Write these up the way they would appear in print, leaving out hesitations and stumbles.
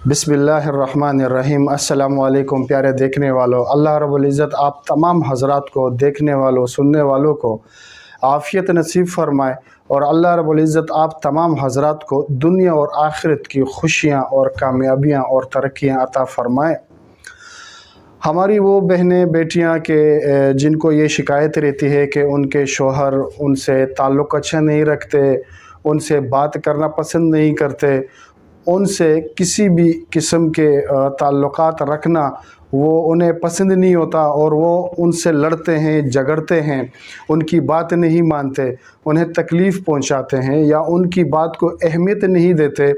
बिस्मिल्लाहिर्रहमानिर्रहीम। अस्सलामुअलैकुम प्यारे देखने वालों, अल्लाह रब्बुल इज़्ज़त आप तमाम हज़रात को, देखने वालों, सुनने वालों को आफ़ियत नसीब फ़रमाए और अल्लाह रब्बुल इज़्ज़त आप तमाम हज़रात को दुनिया और आखिरत की खुशियाँ और कामयाबियाँ और तरक्कियाँ अता फ़रमाए। हमारी वो बहनें बेटियां के जिनको ये शिकायत रहती है कि उनके शौहर उनसे ताल्लुक़ अच्छा नहीं रखते, उनसे बात करना पसंद नहीं करते, उनसे किसी भी किस्म के ताल्लुक़ात रखना वो उन्हें पसंद नहीं होता और वो उनसे लड़ते हैं, झगड़ते हैं, उनकी बात नहीं मानते, उन्हें तकलीफ़ पहुंचाते हैं या उनकी बात को अहमियत नहीं देते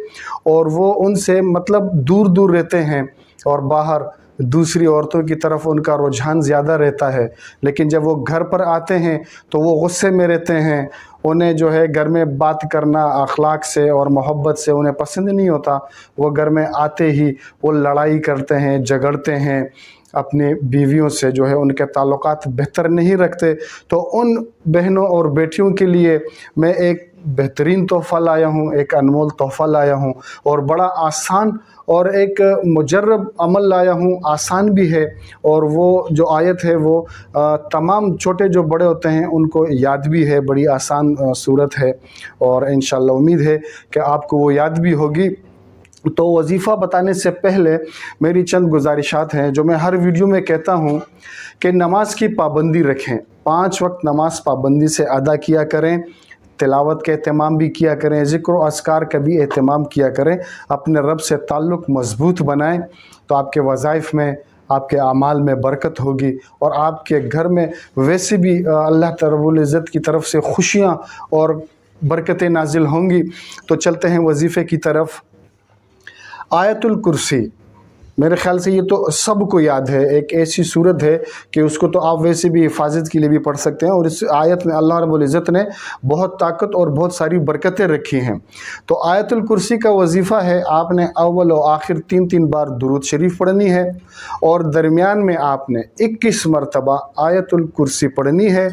और वो उनसे मतलब दूर दूर रहते हैं और बाहर दूसरी औरतों की तरफ उनका रुझान ज़्यादा रहता है। लेकिन जब वो घर पर आते हैं तो वो गुस्से में रहते हैं, उन्हें जो है घर में बात करना अखलाक से और मोहब्बत से उन्हें पसंद नहीं होता। वो घर में आते ही वो लड़ाई करते हैं, झगड़ते हैं, अपनी बीवियों से जो है उनके ताल्लुकात बेहतर नहीं रखते। तो उन बहनों और बेटियों के लिए मैं एक बेहतरीन तोहफ़ा लाया हूँ, एक अनमोल तोहफ़ा लाया हूँ और बड़ा आसान और एक मुजर्रब अमल लाया हूँ। आसान भी है और वो जो आयत है वो तमाम छोटे जो बड़े होते हैं उनको याद भी है, बड़ी आसान सूरत है और इंशाअल्लाह उम्मीद है कि आपको वो याद भी होगी। तो वजीफ़ा बताने से पहले मेरी चंद गुजारिशात हैं जो मैं हर वीडियो में कहता हूँ कि नमाज की पाबंदी रखें, 5 वक्त नमाज पाबंदी से अदा किया करें, तिलावत का एहतमाम भी किया करें, ज़िक्र व अस्कार का भी एहतमाम किया करें, अपने रब से ताल्लुक़ मज़बूत बनाएं तो आपके वज़ाइफ़ में, आपके आमाल में बरकत होगी और आपके घर में वैसे भी अल्लाह रब्बुल इज़्ज़त की तरफ से खुशियाँ और बरकतें नाजिल होंगी। तो चलते हैं वजीफ़े की तरफ। आयतुल कुर्सी मेरे ख़्याल से ये तो सबको याद है, एक ऐसी सूरत है कि उसको तो आप वैसे भी हिफाजत के लिए भी पढ़ सकते हैं और इस आयत में अल्लाह रब्बुल इज़्ज़त ने बहुत ताकत और बहुत सारी बरकतें रखी हैं। तो आयतुल कुर्सी का वजीफ़ा है, आपने अव्वल और आखिर 3-3 बार दुरूद शरीफ पढ़नी है और दरमियान में आपने 21 मरतबा आयतुल कुर्सी पढ़नी है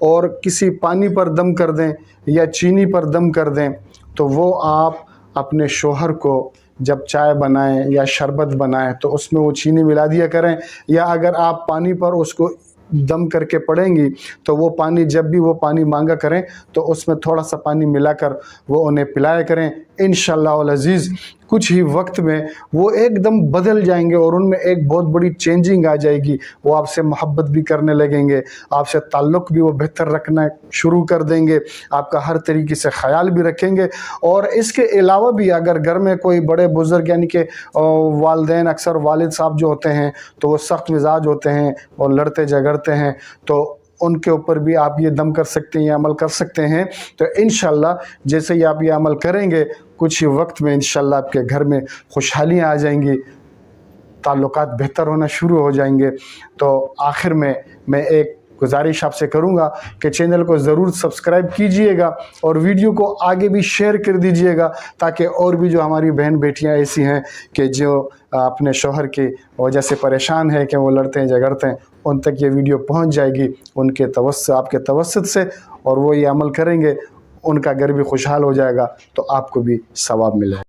और किसी पानी पर दम कर दें या चीनी पर दम कर दें तो वो आप अपने शौहर को जब चाय बनाएं या शरबत बनाएं तो उसमें वो चीनी मिला दिया करें, या अगर आप पानी पर उसको दम करके पड़ेंगी तो वो पानी जब भी वो पानी मांगा करें तो उसमें थोड़ा सा पानी मिलाकर वो उन्हें पिलाया करें। इंशाअल्लाह अज़ीज़ कुछ ही वक्त में वो एकदम बदल जाएंगे और उनमें एक बहुत बड़ी चेंजिंग आ जाएगी। वो आपसे मोहब्बत भी करने लगेंगे, आपसे ताल्लुक़ भी वो बेहतर रखना शुरू कर देंगे, आपका हर तरीके से ख्याल भी रखेंगे। और इसके अलावा भी अगर घर में कोई बड़े बुज़ुर्ग यानी कि वालिदैन, अक्सर वालिद साहब जो होते हैं तो वो सख्त मिजाज होते हैं और लड़ते झगड़ते हैं, तो उनके ऊपर भी आप ये दम कर सकते हैं, ये अमल कर सकते हैं। तो इंशाअल्लाह जैसे ही आप ये अमल करेंगे कुछ ही वक्त में इंशाअल्लाह आपके घर में खुशहालियाँ आ जाएंगी, ताल्लुकात बेहतर होना शुरू हो जाएंगे। तो आखिर में मैं एक गुजारिश आपसे करूंगा कि चैनल को ज़रूर सब्सक्राइब कीजिएगा और वीडियो को आगे भी शेयर कर दीजिएगा ताकि और भी जो हमारी बहन बेटियां ऐसी हैं कि जो अपने शौहर की वजह से परेशान है कि वो लड़ते हैं झगड़ते हैं, उन तक ये वीडियो पहुंच जाएगी उनके तवस्सुत, आपके तवस्सुत से, और वो ये अमल करेंगे, उनका घर भी खुशहाल हो जाएगा तो आपको भी सवाब मिलेगा।